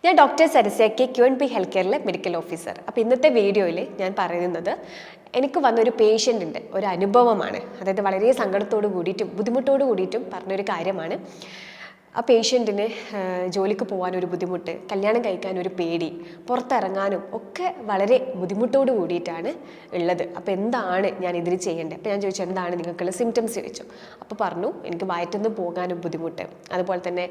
ഞാൻ doctor Sarasya K QNB health കെയറിലെ medical officer. അപ്പോൾ ഇന്നത്തെ വീഡിയോയിൽ ഞാൻ പറയുന്നത് എനിക്ക് വന്നൊരു പേഷ്യൻ്റിൻ്റെ ഒരു അനുഭവമാണ്. അതായത് വളരെ സങ്കടത്തോട് കൂടിയിട്ടും ബുദ്ധിമുട്ടോട് കൂടിയിട്ടും പറഞ്ഞൊരു കാര്യമാണ്. ആ പേഷ്യൻറ്റിന് ജോലിക്ക് പോകാനൊരു ബുദ്ധിമുട്ട്, കല്യാണം കഴിക്കാനൊരു പേടി, പുറത്തിറങ്ങാനും ഒക്കെ വളരെ ബുദ്ധിമുട്ടോട് കൂടിയിട്ടാണ് ഉള്ളത്. അപ്പോൾ എന്താണ് ഞാൻ ഇതിന് ചെയ്യേണ്ടത്? അപ്പോൾ ഞാൻ ചോദിച്ചു എന്താണ് നിങ്ങൾക്കുള്ള സിംറ്റംസ് ചോദിച്ചു. അപ്പോൾ പറഞ്ഞു എനിക്ക് വയറ്റിൽ പോകാനും ബുദ്ധിമുട്ട്, അതുപോലെ തന്നെ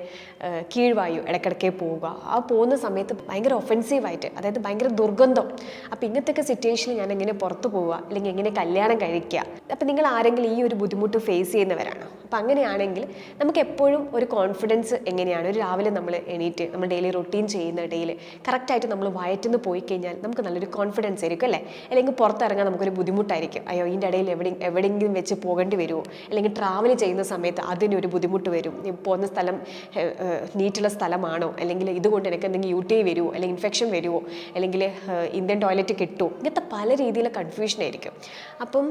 കീഴ്വായു ഇടയ്ക്കിടയ്ക്ക് പോവുക, ആ പോകുന്ന സമയത്ത് ഭയങ്കര ഒഫെൻസീവായിട്ട്, അതായത് ഭയങ്കര ദുർഗന്ധം. അപ്പോൾ ഇങ്ങനത്തെ സിറ്റുവേഷനിൽ ഞാൻ എങ്ങനെ പുറത്ത് പോവുക, അല്ലെങ്കിൽ എങ്ങനെ കല്യാണം കഴിക്കുക? അപ്പോൾ നിങ്ങൾ ആരെങ്കിലും ഈ ഒരു ബുദ്ധിമുട്ട് ഫേസ് ചെയ്യുന്നവരാണോ? അപ്പോൾ അങ്ങനെയാണെങ്കിൽ നമുക്ക് എപ്പോഴും ഒരു കോൺഫിഡൻസ് എങ്ങനെയാണ്, ഒരു രാവിലെ നമ്മൾ എണീറ്റ് നമ്മൾ ഡെയിലി റൊട്ടീൻ ചെയ്യുന്ന ഡെയിലി കറക്റ്റായിട്ട് നമ്മൾ വയറ്റിൽ പോയി കഴിഞ്ഞാൽ നമുക്ക് നല്ലൊരു കോൺഫിഡൻസ് ആയിരിക്കും അല്ലേ? അല്ലെങ്കിൽ പുറത്തിറങ്ങാൻ നമുക്കൊരു ബുദ്ധിമുട്ടായിരിക്കും. അയ്യോ ഇതിൻ്റെ ഇടയിൽ എവിടെയെങ്കിലും വെച്ച് പോകേണ്ടി വരുമോ, അല്ലെങ്കിൽ ട്രാവൽ ചെയ്യുന്ന സമയത്ത് അതിനൊരു ബുദ്ധിമുട്ട് വരും, പോകുന്ന സ്ഥലം നീറ്റുള്ള സ്ഥലമാണോ, അല്ലെങ്കിൽ ഇതുകൊണ്ട് എനിക്ക് എന്തെങ്കിലും UTI വരുമോ, അല്ലെങ്കിൽ ഇൻഫെക്ഷൻ വരുമോ, അല്ലെങ്കിൽ ഇന്ത്യൻ ടോയ്ലറ്റ് കിട്ടുമോ, ഇങ്ങനത്തെ പല രീതിയിലെ കൺഫ്യൂഷൻ ആയിരിക്കും. അപ്പം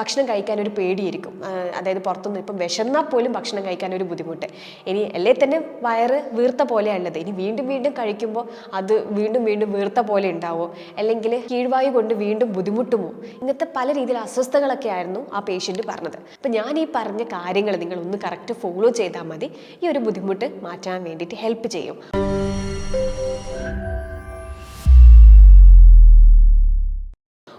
ഭക്ഷണം കഴിക്കാനൊരു പേടിയായിരിക്കും. അതായത് പുറത്തുനിന്ന് ഇപ്പം വിശന്നാൽ പോലും ഭക്ഷണം കഴിക്കാനൊരു ബുദ്ധിമുട്ട്. ഇനി അല്ലേ തന്നെ വയറ് വീർത്ത പോലെയുള്ളത്, ഇനി വീണ്ടും വീണ്ടും കഴിക്കുമ്പോൾ അത് വീണ്ടും വീണ്ടും വീർത്ത പോലെ ഉണ്ടാവോ, അല്ലെങ്കിൽ കീഴ്വായു കൊണ്ട് വീണ്ടും ബുദ്ധിമുട്ടുമോ, ഇങ്ങനത്തെ പല രീതിയിലുള്ള അസ്വസ്ഥതകളൊക്കെ ആയിരുന്നു ആ പേഷ്യൻ്റ് പറഞ്ഞത്. അപ്പം ഞാൻ ഈ പറഞ്ഞ കാര്യങ്ങൾ നിങ്ങൾ ഒന്ന് കറക്റ്റ് ഫോളോ ചെയ്താൽ മതി, ഈ ഒരു ബുദ്ധിമുട്ട് മാറ്റാൻ വേണ്ടിയിട്ട് ഹെൽപ്പ് ചെയ്യും.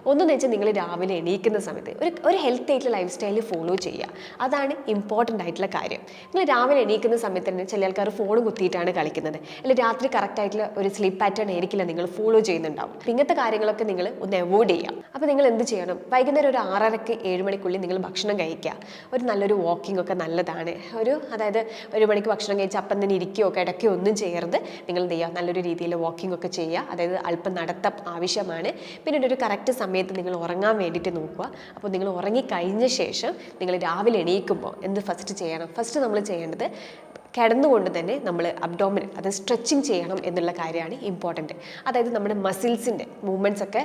ഒന്നെന്ന് വെച്ചാൽ നിങ്ങൾ രാവിലെ എണീക്കുന്ന സമയത്ത് ഒരു ഹെൽത്തി ആയിട്ടുള്ള ലൈഫ് സ്റ്റൈൽ ഫോളോ ചെയ്യുക. അതാണ് ഇമ്പോർട്ടൻ്റ് ആയിട്ടുള്ള കാര്യം. നിങ്ങൾ രാവിലെ എണീക്കുന്ന സമയത്ത് തന്നെ ചില ആൾക്കാർ ഫോൺ കുത്തിയിട്ടാണ് കളിക്കുന്നത്, അല്ലെങ്കിൽ രാത്രി കറക്റ്റ് ആയിട്ടുള്ള ഒരു സ്ലീപ്പ് പാറ്റേൺ ആയിരിക്കില്ല നിങ്ങൾ ഫോളോ ചെയ്യുന്നുണ്ടാവും. അപ്പം ഇങ്ങനത്തെ കാര്യങ്ങളൊക്കെ നിങ്ങൾ ഒന്ന് അവോയ്ഡ് ചെയ്യാം. അപ്പോൾ നിങ്ങൾ എന്ത് ചെയ്യണം, വൈകുന്നേരം ഒരു 6:30 7 മണിക്കുള്ളിൽ നിങ്ങൾ ഭക്ഷണം കഴിക്കുക. ഒരു നല്ലൊരു വാക്കിംഗ് ഒക്കെ നല്ലതാണ്. അതായത് 1 മണിക്ക് ഭക്ഷണം കഴിച്ച് അപ്പം തന്നെ ഇരിക്കുകയോ കിടക്കുകയോ ഒന്നും ചെയ്യരുത്. നിങ്ങൾ എന്ത് ചെയ്യുക, നല്ലൊരു രീതിയിൽ വാക്കിംഗ് ഒക്കെ ചെയ്യുക. അതായത് അല്പം നടത്തം ആവശ്യമാണ്. പിന്നീട് ഒരു കറക്റ്റ് സമയത്ത് നിങ്ങൾ ഉറങ്ങാൻ വേണ്ടിയിട്ട് നോക്കുക. അപ്പോൾ നിങ്ങൾ ഉറങ്ങിക്കഴിഞ്ഞ ശേഷം നിങ്ങൾ രാവിലെ എണീക്കുമ്പോൾ എന്ത് ഫസ്റ്റ് ചെയ്യണം? ഫസ്റ്റ് നമ്മൾ ചെയ്യേണ്ടത് കിടന്നുകൊണ്ട് തന്നെ നമ്മൾ അബ്ഡോമിൻ അത് സ്ട്രെച്ചിങ് ചെയ്യണം എന്നുള്ള കാര്യമാണ് ഇമ്പോർട്ടൻറ്റ്. അതായത് നമ്മുടെ മസിൽസിൻ്റെ മൂവ്മെൻറ്റ്സ് ഒക്കെ,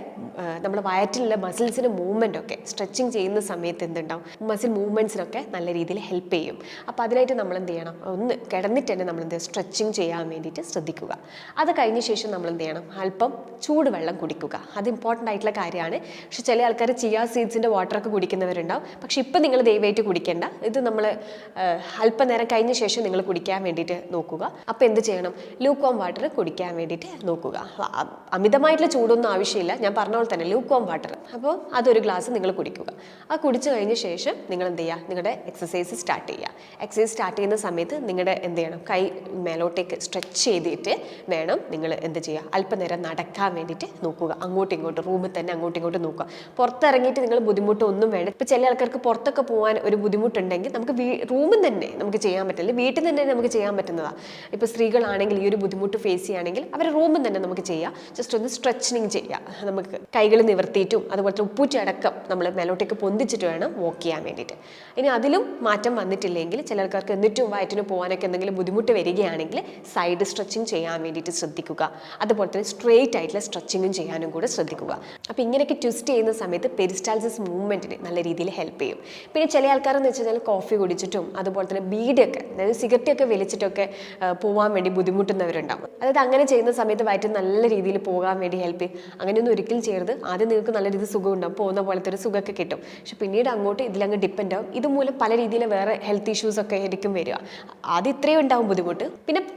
നമ്മുടെ വയറ്റിലുള്ള മസിൽസിൻ്റെ മൂവ്മെൻ്റ് ഒക്കെ സ്ട്രെച്ചിങ് ചെയ്യുന്ന സമയത്ത് എന്തുണ്ടാവും, മസിൽ മൂവ്മെൻറ്റ്സിനൊക്കെ നല്ല രീതിയിൽ ഹെൽപ്പ് ചെയ്യും. അപ്പോൾ അതിനായിട്ട് നമ്മൾ എന്ത് ചെയ്യണം, ഒന്ന് കിടന്നിട്ട് തന്നെ നമ്മൾ സ്ട്രെച്ചിങ് ചെയ്യാൻ വേണ്ടിയിട്ട് ശ്രദ്ധിക്കുക. അത് കഴിഞ്ഞ ശേഷം നമ്മൾ എന്ത് ചെയ്യണം, അല്പം ചൂടുവെള്ളം കുടിക്കുക. അത് ഇമ്പോർട്ടൻ്റ് ആയിട്ടുള്ള കാര്യമാണ്. പക്ഷേ ചില ആൾക്കാർ ചിയാ സീഡ്സിൻ്റെ വാട്ടറൊക്കെ കുടിക്കുന്നവരുണ്ടാവും. പക്ഷേ ഇപ്പം നിങ്ങൾ ദയവായിട്ട് കുടിക്കേണ്ട. ഇത് നമ്മൾ അല്പനേരം കഴിഞ്ഞ ശേഷം നിങ്ങൾ കുടിക്കാൻ വേണ്ടിയിട്ട് നോക്കുക. അപ്പോൾ എന്ത് ചെയ്യണം, ലൂക്ക് വാം വാട്ടർ കുടിക്കാൻ വേണ്ടിയിട്ട് നോക്കുക. അമിതമായിട്ടുള്ള ചൂടൊന്നും ആവശ്യമില്ല, ഞാൻ പറഞ്ഞ പോലെ തന്നെ ലൂക്ക് വാം വാട്ടർ. അപ്പോൾ അതൊരു ഗ്ലാസ് നിങ്ങൾ കുടിക്കുക. ആ കുടിച്ചു കഴിഞ്ഞ ശേഷം നിങ്ങൾ എന്ത് ചെയ്യുക, നിങ്ങളുടെ എക്സസൈസ് സ്റ്റാർട്ട് ചെയ്യുക. എക്സസൈസ് സ്റ്റാർട്ട് ചെയ്യുന്ന സമയത്ത് നിങ്ങളുടെ എന്ത് ചെയ്യണം, കൈ മേലോട്ടേക്ക് സ്ട്രെച്ച് ചെയ്തിട്ട് വേണം നിങ്ങൾ എന്ത് ചെയ്യുക, അല്പനേരം നടക്കാൻ വേണ്ടിയിട്ട് നോക്കുക. അങ്ങോട്ടും ഇങ്ങോട്ടും റൂമിൽ തന്നെ അങ്ങോട്ടും ഇങ്ങോട്ടും നോക്കുക. പുറത്തിറങ്ങിയിട്ട് നിങ്ങൾ ബുദ്ധിമുട്ടൊന്നും വേണ്ട. ഇപ്പോൾ ചില ആൾക്കാർക്ക് പുറത്തൊക്കെ പോകാൻ ഒരു ബുദ്ധിമുട്ടുണ്ടെങ്കിൽ നമുക്ക് റൂമിൽ തന്നെ നമുക്ക് ചെയ്യാൻ പറ്റില്ല, വീട്ടിൽ തന്നെ നമുക്ക് ചെയ്യാൻ പറ്റുന്നതാണ്. ഇപ്പോൾ സ്ത്രീകളാണെങ്കിൽ ഈ ഒരു ബുദ്ധിമുട്ട് ഫേസ് ചെയ്യുകയാണെങ്കിൽ അവർ റൂമിൽ തന്നെ നമുക്ക് ചെയ്യാം. ജസ്റ്റ് ഒന്ന് സ്ട്രെച്ചിങ് ചെയ്യാം. നമുക്ക് കൈകൾ നിവർത്തിയിട്ടും അതുപോലത്തെ ഉപ്പൂറ്റി അടക്കം നമ്മൾ മേലോട്ടേക്ക് പൊന്തിച്ചിട്ട് വേണം വാക്ക് ചെയ്യാൻ വേണ്ടിയിട്ട്. ഇനി അതിലും മാറ്റം വന്നിട്ടില്ലെങ്കിൽ ചില ആൾക്കാർക്ക് എന്നിട്ടും വയറ്റിന് പോകാനൊക്കെ എന്തെങ്കിലും ബുദ്ധിമുട്ട് വരികയാണെങ്കിൽ സൈഡ് സ്ട്രെച്ചിങ് ചെയ്യാൻ വേണ്ടിയിട്ട് ശ്രദ്ധിക്കുക. അതുപോലെ തന്നെ സ്ട്രെയിറ്റ് ആയിട്ടുള്ള സ്ട്രെച്ചിങ്ങും ചെയ്യാനും കൂടെ ശ്രദ്ധിക്കുക. അപ്പോൾ ഇങ്ങനെയൊക്കെ ട്വിസ്റ്റ് ചെയ്യുന്ന സമയത്ത് പെരിസ്റ്റാൾസിസ് മൂവ്മെൻറ്റിന് നല്ല രീതിയിൽ ഹെൽപ്പ് ചെയ്യും. പിന്നെ ചില ആൾക്കാരെന്ന് വെച്ച് കഴിഞ്ഞാൽ കോഫി കുടിച്ചിട്ടും അതുപോലെ തന്നെ ബീഡിയൊക്കെ, അതായത് സിഗരറ്റൊക്കെ വലിച്ചിട്ടൊക്കെ പോകാൻ വേണ്ടി ബുദ്ധിമുട്ടുന്നവരുണ്ടാവും. അതായത് അങ്ങനെ ചെയ്യുന്ന സമയത്ത് വയറ്റിൽ നല്ല രീതിയിൽ പോകാൻ വേണ്ടി ഹെൽപ്പ് ചെയ്യും. അങ്ങനെയൊന്നും ഒരിക്കലും ചെയ്യരുത്. ആദ്യം നിങ്ങൾക്ക് നല്ല രീതിയിൽ സുഖം ഉണ്ടാവും, പോകുന്ന പോലത്തെ ഒരു സുഖമൊക്കെ കിട്ടും. പക്ഷെ പിന്നീട് അങ്ങോട്ട് ഇതിലങ്ങ് ഡിപ്പെൻഡ് ആവും. ഇതുമൂലം പല രീതിയിൽ വേറെ ഹെൽത്ത് ഇഷ്യൂസ് ഒക്കെ ആയിരിക്കും വരിക. ആദ്യം ഇത്രയും ഉണ്ടാവും ബുദ്ധിമുട്ട്,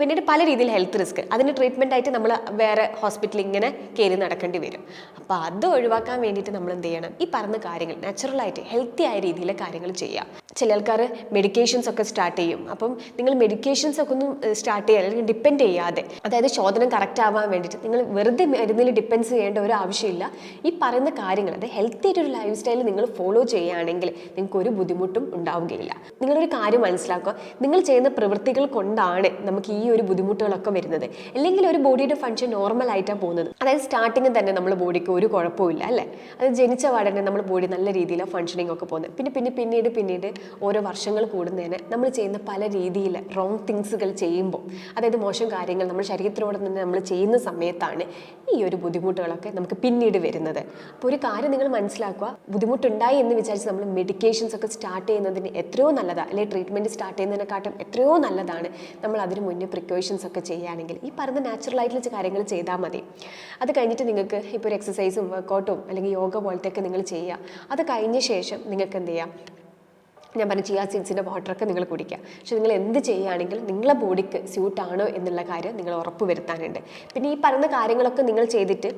പിന്നീട് പല രീതിയിൽ ഹെൽത്ത് റിസ്ക്, അതിന് ട്രീറ്റ്മെൻ്റ് ആയിട്ട് നമ്മൾ വേറെ ഹോസ്പിറ്റലിൽ ഇങ്ങനെ കയറി നടക്കേണ്ടി വരും. അപ്പോൾ അത് ഒഴിവാക്കാൻ വേണ്ടിയിട്ട് നമ്മൾ എന്ത് ചെയ്യണം, ഈ പറഞ്ഞ കാര്യങ്ങൾ നാച്ചുറലായിട്ട് ഹെൽത്തി ആയ രീതിയിലെ കാര്യങ്ങൾ ചെയ്യാം. ചില ആൾക്കാർ മെഡിക്കേഷൻസ് ഒക്കെ സ്റ്റാർട്ട് ചെയ്യും. അപ്പം നിങ്ങൾ മെഡിക്കേഷൻസ് ഒക്കെ ഒന്നും സ്റ്റാർട്ട് ചെയ്യാൻ അല്ലെങ്കിൽ ഡിപ്പെൻഡ് ചെയ്യാതെ, അതായത് ശോധനം കറക്റ്റ് ആവാൻ വേണ്ടിയിട്ട് നിങ്ങൾ വെറുതെ മരുന്നിൽ ഡിപ്പെൻഡ് ചെയ്യേണ്ട ഒരു ആവശ്യമില്ല. ഈ പറയുന്ന കാര്യങ്ങൾ, അതായത് ഹെൽത്തി ആയിട്ടൊരു ലൈഫ് സ്റ്റൈൽ നിങ്ങൾ ഫോളോ ചെയ്യുകയാണെങ്കിൽ നിങ്ങൾക്ക് ഒരു ബുദ്ധിമുട്ടും ഉണ്ടാവുകയില്ല. നിങ്ങളൊരു കാര്യം മനസ്സിലാക്കുക, നിങ്ങൾ ചെയ്യുന്ന പ്രവൃത്തികൾ കൊണ്ടാണ് നമുക്ക് ഈ ഒരു ബുദ്ധിമുട്ടുകളൊക്കെ വരുന്നത്. അല്ലെങ്കിൽ ഒരു ബോഡിയുടെ ഫങ്ഷൻ നോർമൽ ആയിട്ടാണ് പോകുന്നത്. അതായത് സ്റ്റാർട്ടിങ്ങിൽ തന്നെ നമ്മുടെ ബോഡിക്ക് ഒരു കുഴപ്പമില്ല അല്ലേ, അത് ജനിച്ച പാടന്നെ നമ്മുടെ ബോഡി നല്ല രീതിയിൽ ഫങ്ഷനിങ് ഒക്കെ പോകുന്നത്. പിന്നീട് ഓരോ വർഷങ്ങൾ കൂടുന്നതിന് നമ്മൾ ചെയ്യുന്ന പല രീതിയിൽ റോങ് തിങ്സുകൾ ചെയ്യുമ്പോൾ, അതായത് മോശം കാര്യങ്ങൾ നമ്മുടെ ശരീരത്തിനോട് തന്നെ നമ്മൾ ചെയ്യുന്ന സമയത്താണ് ഈ ഒരു ബുദ്ധിമുട്ടുകളൊക്കെ നമുക്ക് പിന്നീട് വരുന്നത്. അപ്പോൾ ഒരു കാര്യം നിങ്ങൾ മനസ്സിലാക്കുക, ബുദ്ധിമുട്ടുണ്ടായി എന്ന് വിചാരിച്ച് നമ്മൾ മെഡിക്കേഷൻസ് ഒക്കെ സ്റ്റാർട്ട് ചെയ്യുന്നതിന് എത്രയോ നല്ലതാണ്, അല്ലെങ്കിൽ ട്രീറ്റ്മെൻറ്റ് സ്റ്റാർട്ട് ചെയ്യുന്നതിനെക്കാട്ടും എത്രയോ നല്ലതാണ് നമ്മൾ അതിന് മുന്നേ പ്രിക്കോഷൻസ് ഒക്കെ ചെയ്യുകയാണെങ്കിൽ ഈ പറഞ്ഞ നാച്ചുറൽ ആയിട്ടുള്ള കാര്യങ്ങൾ ചെയ്താൽ മതി. അത് കഴിഞ്ഞിട്ട് നിങ്ങൾക്ക് ഇപ്പോൾ ഒരു എക്സസൈസും വർക്കൗട്ടും അല്ലെങ്കിൽ യോഗ പോലത്തെയൊക്കെ നിങ്ങൾ ചെയ്യുക. അത് കഴിഞ്ഞ ശേഷം നിങ്ങൾക്ക് എന്ത് ചെയ്യാം, ഞാൻ പറഞ്ഞ ചിയാ സീഡ്സിൻ്റെ വാട്ടറൊക്കെ നിങ്ങൾ കുടിക്കുക. പക്ഷെ നിങ്ങൾ എന്ത് ചെയ്യുകയാണെങ്കിൽ നിങ്ങളെ ബോഡിക്ക് സ്യൂട്ടാണോ എന്നുള്ള കാര്യം നിങ്ങൾ ഉറപ്പ് വരുത്താനുണ്ട്. പിന്നെ ഈ പറയുന്ന കാര്യങ്ങളൊക്കെ നിങ്ങൾ ചെയ്തിട്ട്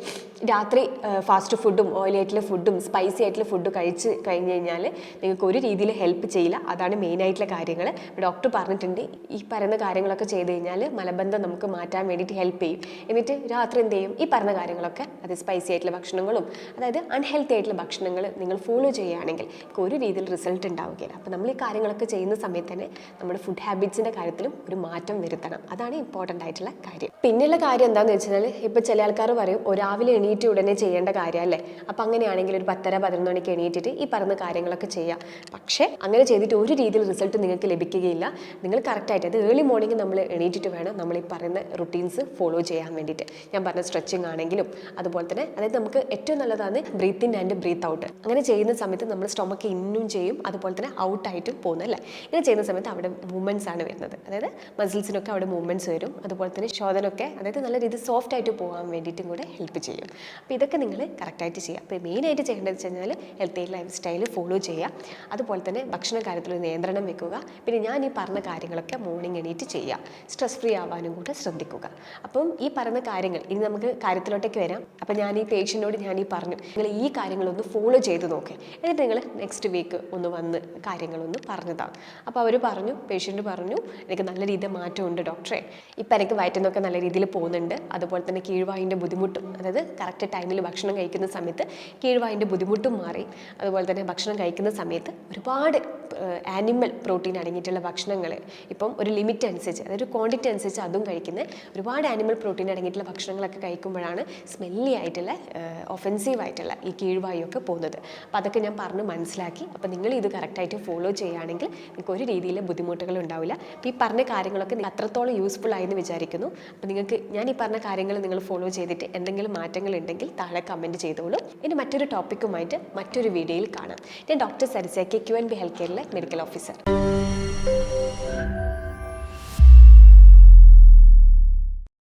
രാത്രി ഫാസ്റ്റ് ഫുഡും ഓയിലി ആയിട്ടുള്ള ഫുഡും സ്പൈസി ആയിട്ടുള്ള ഫുഡ് കഴിച്ച് കഴിഞ്ഞ് കഴിഞ്ഞാൽ നിങ്ങൾക്ക് ഒരു രീതിയിൽ ഹെൽപ്പ് ചെയ്യില്ല. അതാണ് മെയിനായിട്ടുള്ള കാര്യങ്ങൾ. ഡോക്ടർ പറഞ്ഞിട്ടുണ്ട് ഈ പറയുന്ന കാര്യങ്ങളൊക്കെ ചെയ്ത് കഴിഞ്ഞാൽ മലബന്ധം നമുക്ക് മാറ്റാൻ വേണ്ടിയിട്ട് ഹെൽപ്പ് ചെയ്യും. എന്നിട്ട് രാത്രി എന്ത് ചെയ്യും, ഈ പറഞ്ഞ കാര്യങ്ങളൊക്കെ, അത് സ്പൈസി ആയിട്ടുള്ള ഭക്ഷണങ്ങളും അതായത് അൺഹെൽത്തി ആയിട്ടുള്ള ഭക്ഷണങ്ങൾ നിങ്ങൾ ഫോളോ ചെയ്യുകയാണെങ്കിൽ ഒരു രീതിയിൽ റിസൾട്ട് ഉണ്ടാവുകയില്ല. അപ്പോൾ നമ്മൾ ഈ കാര്യങ്ങളൊക്കെ ചെയ്യുന്ന സമയത്ത് തന്നെ നമ്മുടെ ഫുഡ് ഹാബിറ്റ്സിൻ്റെ കാര്യത്തിലും ഒരു മാറ്റം വരുത്തണം. അതാണ് ഇമ്പോർട്ടൻ്റ് ആയിട്ടുള്ള കാര്യം. പിന്നെയുള്ള കാര്യം എന്താണെന്ന് വെച്ചാൽ, ഇപ്പോൾ ചില ആൾക്കാർ പറയും രാവിലെ എണീറ്റ് ഉടനെ ചെയ്യേണ്ട കാര്യമല്ലേ, അപ്പോൾ അങ്ങനെയാണെങ്കിൽ ഒരു 10-11 മണിക്ക് എണീറ്റിട്ട് ഈ പറഞ്ഞ കാര്യങ്ങളൊക്കെ ചെയ്യാം. പക്ഷേ അങ്ങനെ ചെയ്തിട്ട് ഒരു രീതിയിൽ റിസൾട്ട് നിങ്ങൾക്ക് ലഭിക്കുകയില്ല. നിങ്ങൾ കറക്റ്റായിട്ട് അത് ഏർലി മോർണിംഗ് നമ്മൾ എണീറ്റിട്ട് വേണം നമ്മൾ ഈ പറയുന്ന റുട്ടീൻസ് ഫോളോ ചെയ്യാൻ വേണ്ടിയിട്ട്. ഞാൻ പറഞ്ഞ സ്ട്രെച്ചിങ് ആണെങ്കിലും അതുപോലെ തന്നെ, അതായത് നമുക്ക് ഏറ്റവും നല്ലതാണ് breathe in and breathe out. അങ്ങനെ ചെയ്യുന്ന സമയത്ത് നമ്മൾ സ്റ്റൊമക്ക് ഇന്നും ചെയ്യും, അതുപോലെ തന്നെ ഔട്ടായിട്ടും പോകുന്നത് അല്ലേ. ഇങ്ങനെ ചെയ്യുന്ന സമയത്ത് അവിടെ മൂവ്മെൻറ്റ്സ് ആണ് വരുന്നത്, അതായത് മസിൽസിനൊക്കെ അവിടെ മൂവ്മെൻറ്റ്സ് വരും. അതുപോലെ തന്നെ ശോധനയൊക്കെ അതായത് നല്ല രീതിയിൽ സോഫ്റ്റ് ആയിട്ട് പോകാൻ വേണ്ടിയിട്ടും കൂടെ ഹെൽപ്പ് ചെയ്യും. അപ്പോൾ ഇതൊക്കെ നിങ്ങൾ കറക്റ്റായിട്ട് ചെയ്യുക. അപ്പോൾ മെയിനായിട്ട് ചെയ്യേണ്ടത് വെച്ച് കഴിഞ്ഞാൽ ഹെൽത്തി ലൈഫ് സ്റ്റൈൽ ഫോളോ ചെയ്യുക. അതുപോലെ തന്നെ ഭക്ഷണ കാര്യത്തിൽ നിയന്ത്രണം വെക്കുക. പിന്നെ ഞാൻ ഈ പറഞ്ഞ കാര്യങ്ങളൊക്കെ മോർണിംഗ് എണീറ്റ് ചെയ്യുക. സ്ട്രെസ് ഫ്രീ ആവാനും കൂടെ ശ്രദ്ധിക്കുക. അപ്പം ഈ പറയുന്ന കാര്യങ്ങൾ ഇനി നമുക്ക് കാര്യത്തിലോട്ടേക്ക് വരാം. അപ്പോൾ ഞാൻ ഈ പേഷ്യൻറ്റിനോട് ഞാൻ ഈ പറഞ്ഞു, നിങ്ങൾ ഈ കാര്യങ്ങളൊന്ന് ഫോളോ ചെയ്ത് നോക്കുക. എന്നിട്ട് നിങ്ങൾ നെക്സ്റ്റ് വീക്ക് ഒന്ന് വന്ന് കാര്യങ്ങളൊന്ന് പറഞ്ഞതാണ്. അപ്പോൾ അവർ പറഞ്ഞു, പേഷ്യൻ്റ് പറഞ്ഞു, എനിക്ക് നല്ല രീതിയിൽ മാറ്റമുണ്ട് ഡോക്ടറെ, ഇപ്പം എനിക്ക് വയറ്റിൽ നല്ല രീതിയിൽ പോകുന്നുണ്ട്. അതുപോലെ തന്നെ കീഴ്വായിൻ്റെ ബുദ്ധിമുട്ടും, അതായത് കറക്റ്റ് ടൈമിൽ ഭക്ഷണം കഴിക്കുന്ന സമയത്ത് കീഴ്വായിൻ്റെ ബുദ്ധിമുട്ടും മാറി. അതുപോലെ തന്നെ ഭക്ഷണം കഴിക്കുന്ന സമയത്ത് ഒരുപാട് ആനിമൽ പ്രോട്ടീൻ അടങ്ങിയിട്ടുള്ള ഭക്ഷണങ്ങൾ, ഇപ്പം ഒരു ലിമിറ്റ് അനുസരിച്ച്, അതായത് ക്വാണ്ടിറ്റി അനുസരിച്ച് അതും കഴിക്കുന്നത്, ഒരുപാട് ആനിമൽ പ്രോട്ടീൻ അടങ്ങിയിട്ടുള്ള ഭക്ഷണങ്ങളൊക്കെ കഴിക്കുമ്പോഴാണ് സ്മെല്ലി ആയിട്ടുള്ള ഒഫെൻസീവ് ആയിട്ടുള്ള ഈ കീഴ്വായൊക്കെ പോകുന്നത്. അപ്പോൾ അതൊക്കെ ഞാൻ പറഞ്ഞ് മനസ്സിലാക്കി. അപ്പോൾ നിങ്ങൾ ഇത് കറക്റ്റായിട്ട് ഫോളോ ചെയ്യുകയാണെങ്കിൽ നിങ്ങൾക്ക് ഒരു രീതിയിൽ ബുദ്ധിമുട്ടുകൾ ഉണ്ടാവില്ല. അപ്പോൾ ഈ പറഞ്ഞ കാര്യങ്ങളൊക്കെ അത്രത്തോളം യൂസ്ഫുൾ ആയെന്ന് വിചാരിക്കുന്നു. അപ്പോൾ നിങ്ങൾക്ക് ഞാൻ ഈ പറഞ്ഞ കാര്യങ്ങൾ നിങ്ങൾ ഫോളോ ചെയ്തിട്ട് എന്തെങ്കിലും മാറ്റങ്ങൾ ഉണ്ടെങ്കിൽ താഴെ കമൻറ്റ് ചെയ്തോളൂ. ഇനി മറ്റൊരു ടോപ്പിക്കുമായിട്ട് മറ്റൊരു വീഡിയോയിൽ കാണാം. ഞാൻ ഡോക്ടർ സരിസ, KQNB ഹെൽത്ത് കെയറിലെ മെഡിക്കൽ ഓഫീസർ.